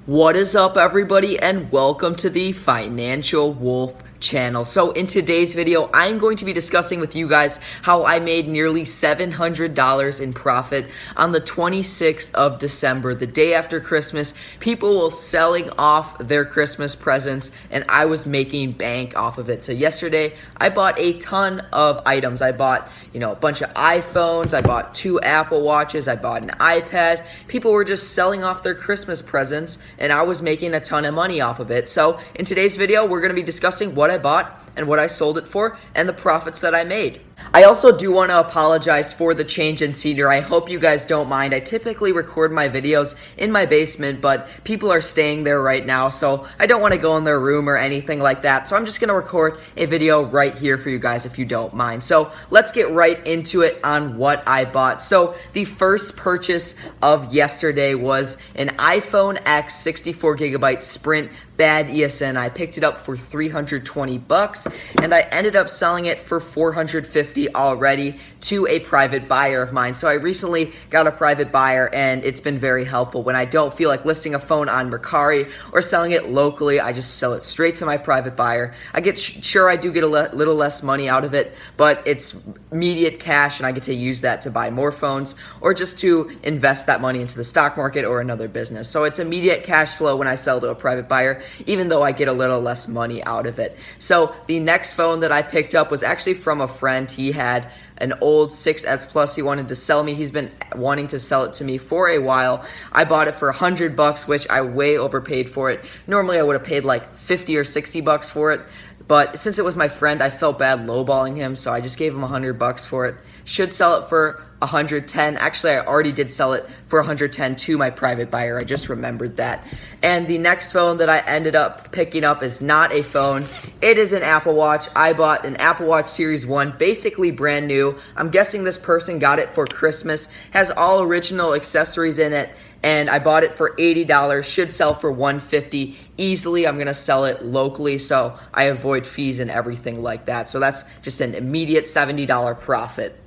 What is up, everybody, and welcome to the Financial Wolf channel. So in today's video, I'm going to be discussing with you guys how I made nearly $700 in profit on the 26th of December, the day after Christmas. People were selling off their Christmas presents and I was making bank off of it. So yesterday, I bought a ton of items. I bought, a bunch of iPhones, I bought 2 Apple Watches, I bought an iPad. People were just selling off their Christmas presents and I was making a ton of money off of it. So in today's video, we're going to be discussing what I bought and what I sold it for and the profits that I made. I also do want to apologize for the change in scenery. I hope you guys don't mind. I typically record my videos in my basement, but people are staying there right now, so I don't want to go in their room or anything like that. So I'm just going to record a video right here for you guys if you don't mind. So let's get right into it on what I bought. So the first purchase of yesterday was an iPhone X 64GB Sprint Bad ESN. I picked it up for $320 and I ended up selling it for $450 already to a private buyer of mine. So I recently got a private buyer and it's been very helpful. When I don't feel like listing a phone on Mercari or selling it locally, I just sell it straight to my private buyer. I get sure I do get a little less money out of it, but it's immediate cash and I get to use that to buy more phones or just to invest that money into the stock market or another business. So it's immediate cash flow when I sell to a private buyer, even though I get a little less money out of it. So the next phone that I picked up was actually from a friend. He had an old 6S Plus he wanted to sell me. He's been wanting to sell it to me for a while. I bought it for $100, which I way overpaid for it. Normally I would have paid like $50 or $60 for it, but since it was my friend, I felt bad lowballing him, so I just gave him $100 for it. Should sell it for $110. Actually, I already did sell it for $110 to my private buyer. I just remembered that. And the next phone that I ended up picking up is not a phone. It is an Apple Watch. I bought an Apple Watch Series 1, basically brand new. I'm guessing this person got it for Christmas. Has all original accessories in it. And I bought it for $80. Should sell for $150 easily. I'm gonna sell it locally, so I avoid fees and everything like that. So that's just an immediate $70 profit.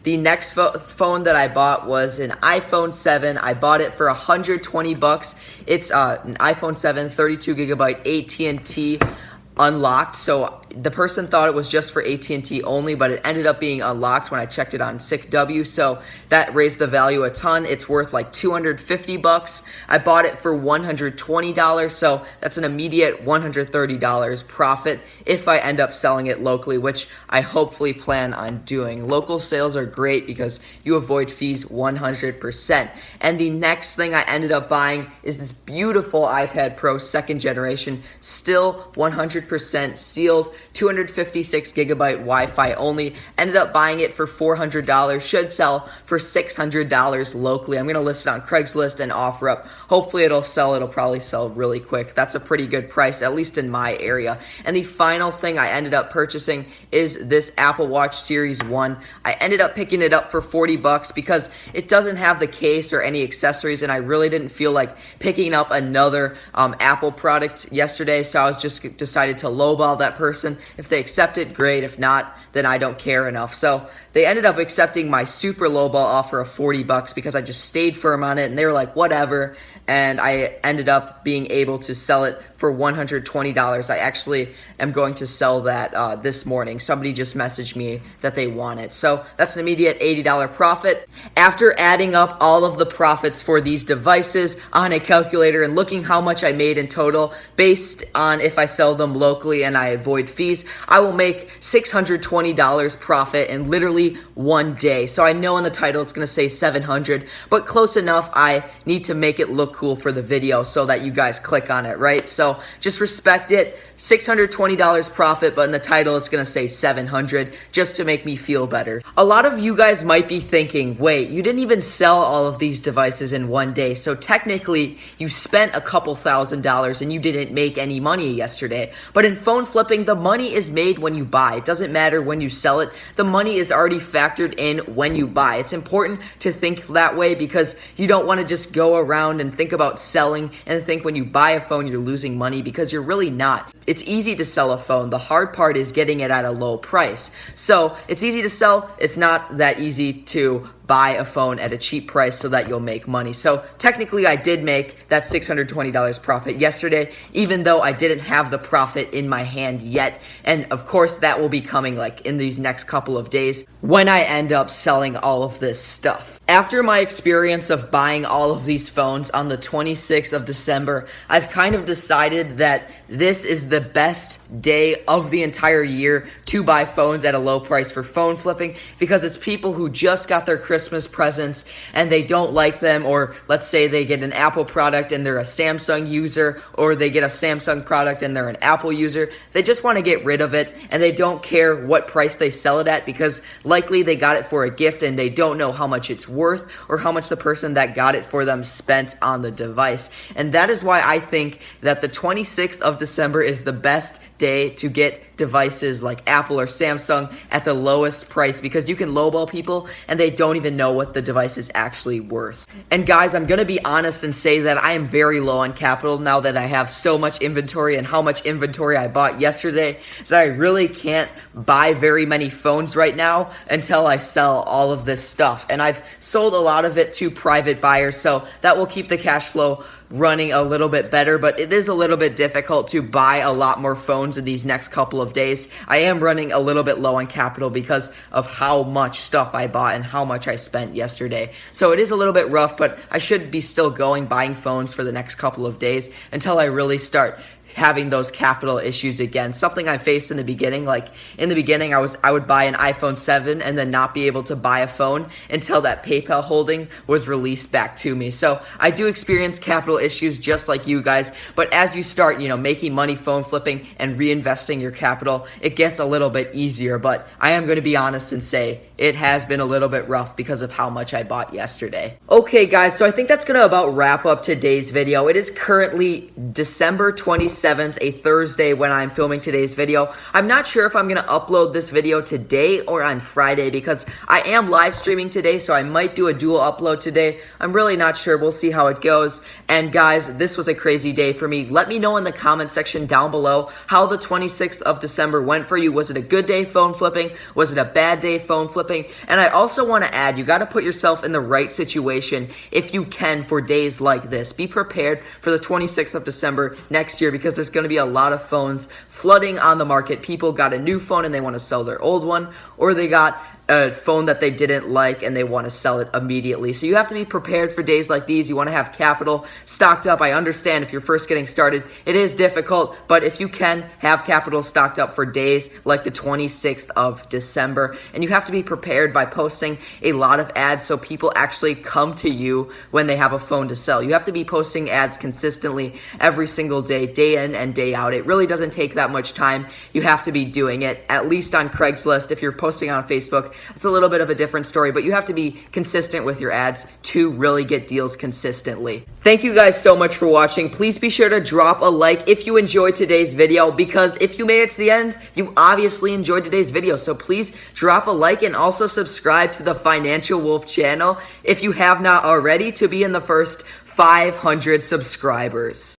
The next phone that I bought was an iPhone 7. I bought it for $120. It's an iPhone 7, 32GB AT&T unlocked. So the person thought it was just for AT&T only, but it ended up being unlocked when I checked it on SickW. So that raised the value a ton. It's worth like $250. I bought it for $120. So that's an immediate $130 profit if I end up selling it locally, which I hopefully plan on doing. Local sales are great because you avoid fees 100%. And the next thing I ended up buying is this beautiful iPad Pro 2nd generation, still 100% sealed, 256GB Wi-Fi only. Ended up buying it for $400. Should sell for $600 locally. I'm going to list it on Craigslist and OfferUp. Hopefully it'll sell. It'll probably sell really quick. That's a pretty good price, at least in my area. And the final thing I ended up purchasing is this Apple Watch Series 1. I ended up picking it up for $40 because it doesn't have the case or any accessories, and I really didn't feel like picking up another Apple product yesterday, so I was just decided to lowball that person. If they accept it, great. If not, then I don't care enough. So they ended up accepting my super lowball offer of $40 because I just stayed firm on it, and they were like, whatever. And I ended up being able to sell it for $120. I actually am going to sell that this morning. Somebody just messaged me that they want it. So that's an immediate $80 profit. After adding up all of the profits for these devices on a calculator and looking how much I made in total based on if I sell them locally and I avoid fees, I will make $620 profit in literally one day. So I know in the title it's going to say 700, but close enough. I need to make it look cool for the video so that you guys click on it, right? So just respect it. $620 profit, but in the title it's gonna say 700 just to make me feel better. A lot of you guys might be thinking, wait, you didn't even sell all of these devices in one day, so technically you spent a couple $1,000s and you didn't make any money yesterday. But in phone flipping, the money is made when you buy. It doesn't matter when you sell it. The money is already factored in when you buy. It's important to think that way because you don't want to just go around and think about selling and think when you buy a phone you're losing money, because you're really not. It's easy to sell a phone. The hard part is getting it at a low price. So it's easy to sell. It's not that easy to buy a phone at a cheap price so that you'll make money. So technically I did make that $620 profit yesterday, even though I didn't have the profit in my hand yet. And of course that will be coming like in these next couple of days when I end up selling all of this stuff. After my experience of buying all of these phones on the 26th of December, I've kind of decided that this is the best day of the entire year to buy phones at a low price for phone flipping, because it's people who just got their Christmas presents and they don't like them, or let's say they get an Apple product and they're a Samsung user, or they get a Samsung product and they're an Apple user. They just want to get rid of it and they don't care what price they sell it at, because likely they got it for a gift and they don't know how much it's worth or how much the person that got it for them spent on the device. And that is why I think that the 26th of December is the best day to get devices like Apple or Samsung at the lowest price, because you can lowball people and they don't even know what the device is actually worth. And guys, I'm gonna be honest and say that I am very low on capital now that I have so much inventory, and how much inventory I bought yesterday, that I really can't buy very many phones right now until I sell all of this stuff. And I've sold a lot of it to private buyers, so that will keep the cash flow running a little bit better, but it is a little bit difficult to buy a lot more phones in these next couple of days. I am running a little bit low on capital because of how much stuff I bought and how much I spent yesterday. So it is a little bit rough, but I should be still buying phones for the next couple of days until I really start having those capital issues again. Something I faced in the beginning. Like in the beginning, I would buy an iPhone 7 and then not be able to buy a phone until that PayPal holding was released back to me. So I do experience capital issues just like you guys, but as you start, making money phone flipping and reinvesting your capital, it gets a little bit easier. But I am going to be honest and say it has been a little bit rough because of how much I bought yesterday. Okay guys, so I think that's going to about wrap up today's video. It is currently December 27th, a Thursday, when I'm filming today's video. I'm not sure if I'm going to upload this video today or on Friday, because I am live streaming today, so I might do a dual upload today. I'm really not sure. We'll see how it goes. And guys, this was a crazy day for me. Let me know in the comment section down below how the 26th of December went for you. Was it a good day phone flipping? Was it a bad day phone flipping? And I also want to add, you got to put yourself in the right situation if you can for days like this. Be prepared for the 26th of December next year, because there's going to be a lot of phones flooding on the market. People got a new phone and they want to sell their old one, or they got a phone that they didn't like and they want to sell it immediately. So you have to be prepared for days like these. You want to have capital stocked up. I understand if you're first getting started, it is difficult, but if you can have capital stocked up for days like the 26th of December, and you have to be prepared by posting a lot of ads so people actually come to you when they have a phone to sell. You have to be posting ads consistently every single day, day in and day out. It really doesn't take that much time. You have to be doing it, at least on Craigslist. If you're posting on Facebook, it's a little bit of a different story, but you have to be consistent with your ads to really get deals consistently. Thank you guys so much for watching. Please be sure to drop a like if you enjoyed today's video, because if you made it to the end, you obviously enjoyed today's video. So please drop a like and also subscribe to the Financial Wolf channel if you have not already, to be in the first 500 subscribers.